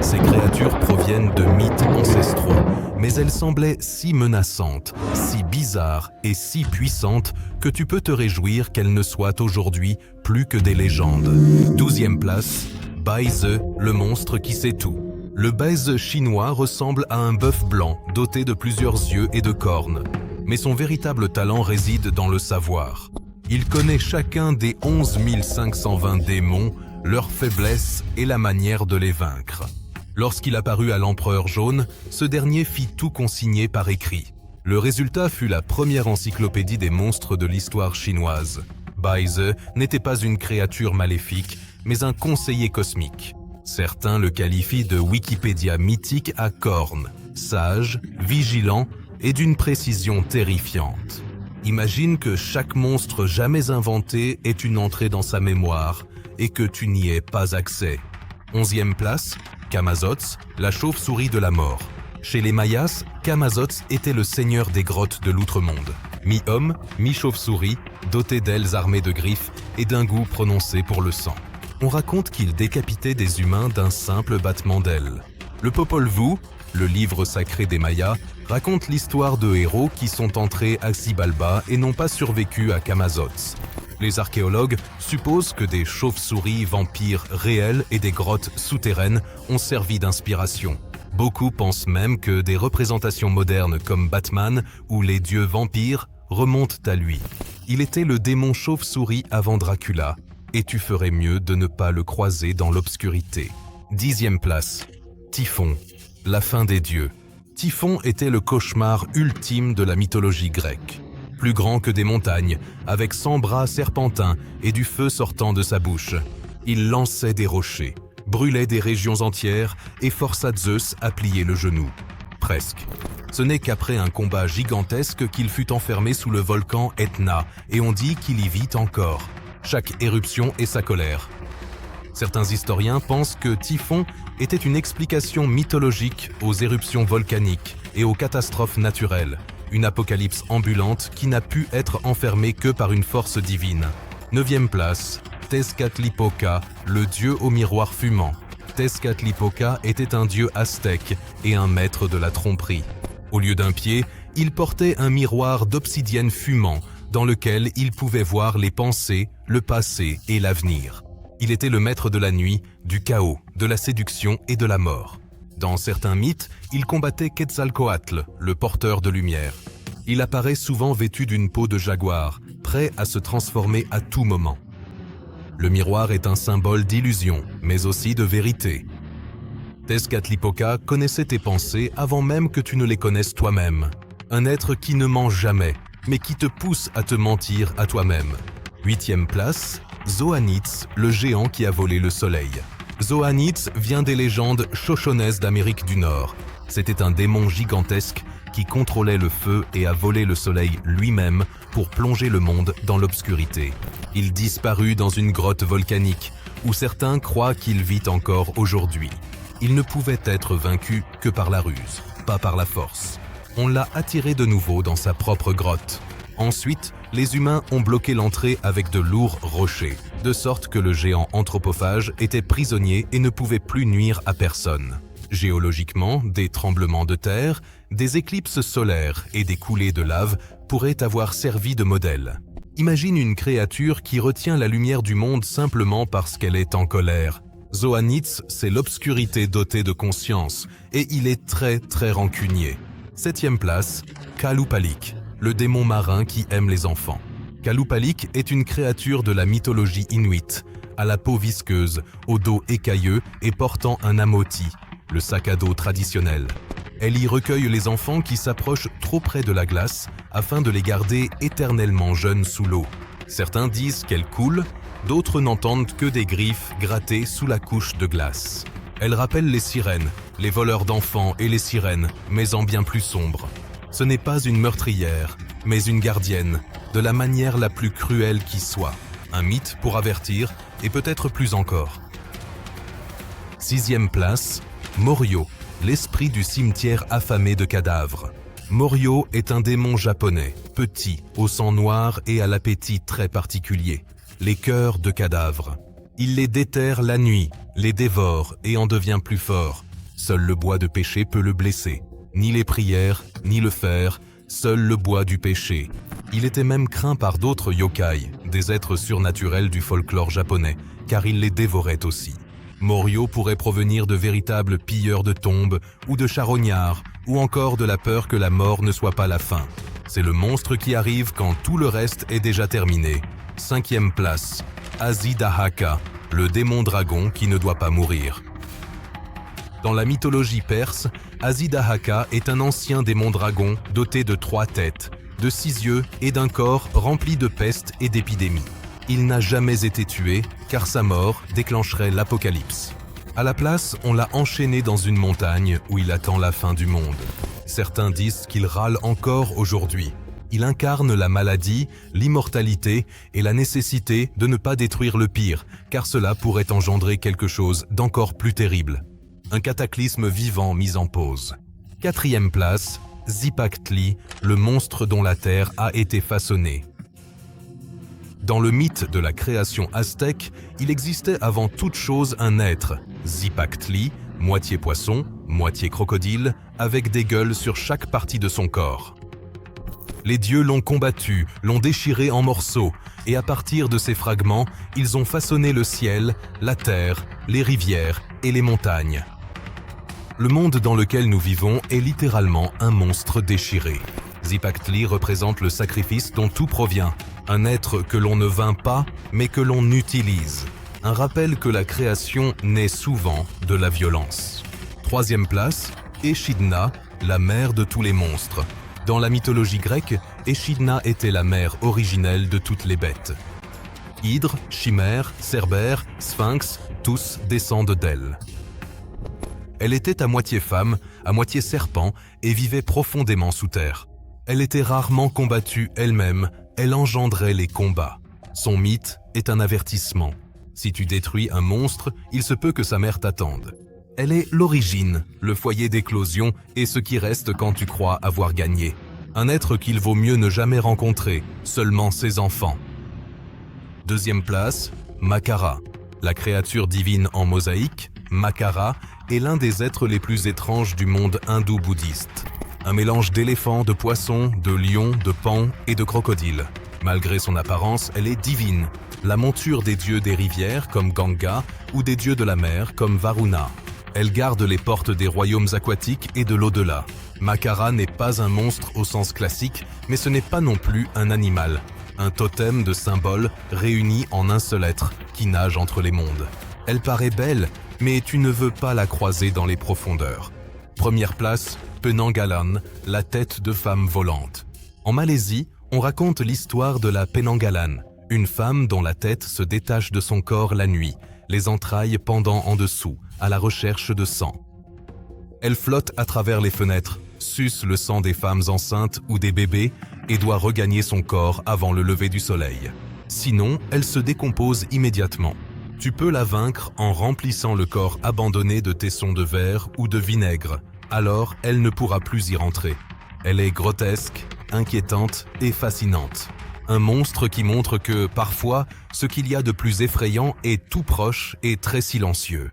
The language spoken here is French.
Ces créatures proviennent de mythes ancestraux, mais elles semblaient si menaçantes, si bizarres et si puissantes que tu peux te réjouir qu'elles ne soient aujourd'hui plus que des légendes. 12e place, Baize, le monstre qui sait tout. Le Baize chinois ressemble à un bœuf blanc doté de plusieurs yeux et de cornes, mais son véritable talent réside dans le savoir. Il connaît chacun des 11 520 démons, leurs faiblesses et la manière de les vaincre. Lorsqu'il apparut à l'Empereur Jaune, ce dernier fit tout consigner par écrit. Le résultat fut la première encyclopédie des monstres de l'histoire chinoise. Baize n'était pas une créature maléfique, mais un conseiller cosmique. Certains le qualifient de Wikipédia mythique à cornes, sage, vigilant et d'une précision terrifiante. Imagine que chaque monstre jamais inventé ait une entrée dans sa mémoire et que tu n'y aies pas accès. 11e place, Camazotz, la chauve-souris de la mort. Chez les Mayas, Camazotz était le seigneur des grottes de l'outre-monde. Mi-homme, mi-chauve-souris, doté d'ailes armées de griffes et d'un goût prononcé pour le sang. On raconte qu'il décapitait des humains d'un simple battement d'ailes. Le Popol Vuh, le livre sacré des Mayas, raconte l'histoire de héros qui sont entrés à Xibalba et n'ont pas survécu à Camazotz. Les archéologues supposent que des chauves-souris vampires réels et des grottes souterraines ont servi d'inspiration. Beaucoup pensent même que des représentations modernes comme Batman ou les dieux vampires remontent à lui. Il était le démon chauve-souris avant Dracula, et tu ferais mieux de ne pas le croiser dans l'obscurité. 10e place, Typhon, la fin des dieux. Typhon était le cauchemar ultime de la mythologie grecque. Plus grand que des montagnes, avec 100 bras serpentins et du feu sortant de sa bouche. Il lançait des rochers, brûlait des régions entières et força Zeus à plier le genou. Presque. Ce n'est qu'après un combat gigantesque qu'il fut enfermé sous le volcan Etna, et on dit qu'il y vit encore. Chaque éruption est sa colère. Certains historiens pensent que Typhon était une explication mythologique aux éruptions volcaniques et aux catastrophes naturelles, une apocalypse ambulante qui n'a pu être enfermée que par une force divine. 9e place, Tezcatlipoca, le dieu au miroir fumant. Tezcatlipoca était un dieu aztèque et un maître de la tromperie. Au lieu d'un pied, il portait un miroir d'obsidienne fumant dans lequel il pouvait voir les pensées, le passé et l'avenir. Il était le maître de la nuit, du chaos, de la séduction et de la mort. Dans certains mythes, il combattait Quetzalcoatl, le porteur de lumière. Il apparaît souvent vêtu d'une peau de jaguar, prêt à se transformer à tout moment. Le miroir est un symbole d'illusion, mais aussi de vérité. Tezcatlipoca connaissait tes pensées avant même que tu ne les connaisses toi-même. Un être qui ne ment jamais, mais qui te pousse à te mentir à toi-même. 8e place, Zoanitz, le géant qui a volé le soleil. Zoanitz vient des légendes shoshonaises d'Amérique du Nord. C'était un démon gigantesque qui contrôlait le feu et a volé le soleil lui-même pour plonger le monde dans l'obscurité. Il disparut dans une grotte volcanique où certains croient qu'il vit encore aujourd'hui. Il ne pouvait être vaincu que par la ruse, pas par la force. On l'a attiré de nouveau dans sa propre grotte. Ensuite, les humains ont bloqué l'entrée avec de lourds rochers, de sorte que le géant anthropophage était prisonnier et ne pouvait plus nuire à personne. Géologiquement, des tremblements de terre, des éclipses solaires et des coulées de lave pourraient avoir servi de modèle. Imagine une créature qui retient la lumière du monde simplement parce qu'elle est en colère. Zoanitz, c'est l'obscurité dotée de conscience, et il est très très rancunier. 7e place, Kalupalik, le démon marin qui aime les enfants. Kalupalik est une créature de la mythologie inuite, à la peau visqueuse, au dos écailleux et portant un amoti, le sac à dos traditionnel. Elle y recueille les enfants qui s'approchent trop près de la glace afin de les garder éternellement jeunes sous l'eau. Certains disent qu'elle coule, d'autres n'entendent que des griffes grattées sous la couche de glace. Elle rappelle les sirènes, les voleurs d'enfants et les sirènes, mais en bien plus sombre. Ce n'est pas une meurtrière, mais une gardienne, de la manière la plus cruelle qui soit. Un mythe pour avertir, et peut-être plus encore. 6e place, Morio, l'esprit du cimetière affamé de cadavres. Morio est un démon japonais, petit, au sang noir et à l'appétit très particulier. Les cœurs de cadavres. Il les déterre la nuit, les dévore et en devient plus fort, Seul le bois de péché peut le blesser. Ni les prières, ni le fer, seul le bois du péché. Il était même craint par d'autres yokai, des êtres surnaturels du folklore japonais, car il les dévorait aussi. Moryo pourrait provenir de véritables pilleurs de tombes ou de charognards, ou encore de la peur que la mort ne soit pas la fin. C'est le monstre qui arrive quand tout le reste est déjà terminé. 5e place, Azidahaka, le démon dragon qui ne doit pas mourir. Dans la mythologie perse, Azidahaka est un ancien démon dragon doté de 3 têtes, de 6 yeux et d'un corps rempli de peste et d'épidémies. Il n'a jamais été tué, car sa mort déclencherait l'apocalypse. À la place, on l'a enchaîné dans une montagne où il attend la fin du monde. Certains disent qu'il râle encore aujourd'hui. Il incarne la maladie, l'immortalité et la nécessité de ne pas détruire le pire, car cela pourrait engendrer quelque chose d'encore plus terrible. Un cataclysme vivant mis en pause. 4e place, Zipactli, le monstre dont la terre a été façonnée. Dans le mythe de la création aztèque, il existait avant toute chose un être, Zipactli, moitié poisson, moitié crocodile, avec des gueules sur chaque partie de son corps. Les dieux l'ont combattu, l'ont déchiré en morceaux, et à partir de ces fragments, ils ont façonné le ciel, la terre, les rivières et les montagnes. Le monde dans lequel nous vivons est littéralement un monstre déchiré. Zipactli représente le sacrifice dont tout provient, un être que l'on ne vainc pas, mais que l'on utilise. Un rappel que la création naît souvent de la violence. 3e place, Echidna, la mère de tous les monstres. Dans la mythologie grecque, Echidna était la mère originelle de toutes les bêtes. Hydre, chimère, cerbère, sphinx, tous descendent d'elle. Elle était à moitié femme, à moitié serpent et vivait profondément sous terre. Elle était rarement combattue elle-même, elle engendrait les combats. Son mythe est un avertissement. Si tu détruis un monstre, il se peut que sa mère t'attende. Elle est l'origine, le foyer d'éclosion et ce qui reste quand tu crois avoir gagné. Un être qu'il vaut mieux ne jamais rencontrer, seulement ses enfants. 2e place, Makara. La créature divine en mosaïque, Makara, est l'un des êtres les plus étranges du monde hindou-bouddhiste. Un mélange d'éléphants, de poissons, de lions, de pans et de crocodiles. Malgré son apparence, elle est divine, la monture des dieux des rivières comme Ganga ou des dieux de la mer comme Varuna. Elle garde les portes des royaumes aquatiques et de l'au-delà. Makara n'est pas un monstre au sens classique, mais ce n'est pas non plus un animal. Un totem de symboles réunis en un seul être qui nage entre les mondes. Elle paraît belle, mais tu ne veux pas la croiser dans les profondeurs. 1re place, Penanggalan, la tête de femme volante. En Malaisie, on raconte l'histoire de la Penanggalan, une femme dont la tête se détache de son corps la nuit, les entrailles pendant en dessous, à la recherche de sang. Elle flotte à travers les fenêtres, suce le sang des femmes enceintes ou des bébés et doit regagner son corps avant le lever du soleil. Sinon, elle se décompose immédiatement. Tu peux la vaincre en remplissant le corps abandonné de tessons de verre ou de vinaigre. Alors, elle ne pourra plus y rentrer. Elle est grotesque, inquiétante et fascinante. Un monstre qui montre que, parfois, ce qu'il y a de plus effrayant est tout proche et très silencieux.